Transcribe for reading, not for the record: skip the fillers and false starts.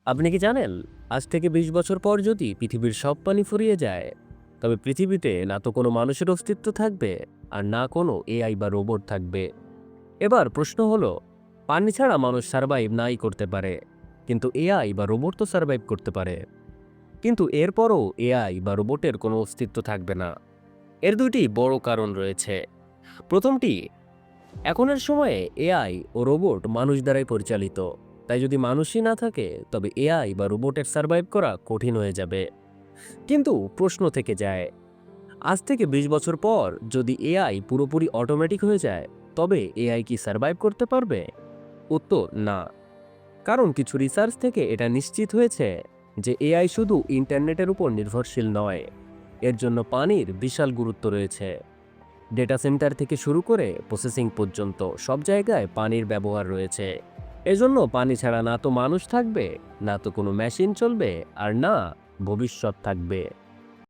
আপনি কি জানেন, আজ থেকে ২০ বছর পর যদি পৃথিবীর সব পানি ফুরিয়ে যায়, তবে পৃথিবীতে না তো কোনো মানুষের অস্তিত্ব থাকবে, আর না কোনো এআই বা রোবট থাকবে। এবার প্রশ্ন হলো, পানি ছাড়া মানুষ সার্ভাইভ নাই করতে পারে, কিন্তু এআই বা রোবট তো সার্ভাইভ করতে পারে। কিন্তু এরপরও এআই বা রোবটের কোনো অস্তিত্ব থাকবে না। এর দুইটি বড় কারণ রয়েছে। প্রথমটি, এখনের সময়ে এআই ও রোবট মানুষ দ্বারাই পরিচালিত। তাই যদি মানুষই না থাকে, তবে এআই বা রোবটের সার্ভাইভ করা কঠিন হয়ে যাবে। কিন্তু প্রশ্ন থেকে যায়, আজ থেকে ২০ বছর পর যদি এআই পুরোপুরি অটোমেটিক হয়ে যায়, তবে এআই কি সার্ভাইভ করতে পারবে? উত্তর না। কারণ কিছু রিসার্চ থেকে এটা নিশ্চিত হয়েছে যে এআই শুধু ইন্টারনেটের উপর নির্ভরশীল নয়, এর জন্য পানির বিশাল গুরুত্ব রয়েছে। ডেটা সেন্টার থেকে শুরু করে প্রসেসিং পর্যন্ত সব জায়গায় পানির ব্যবহার রয়েছে। এজন্য পানি ছাড়া না তো মানুষ থাকবে, না তো কোনো মেশিন চলবে, আর না ভবিষ্যৎ থাকবে।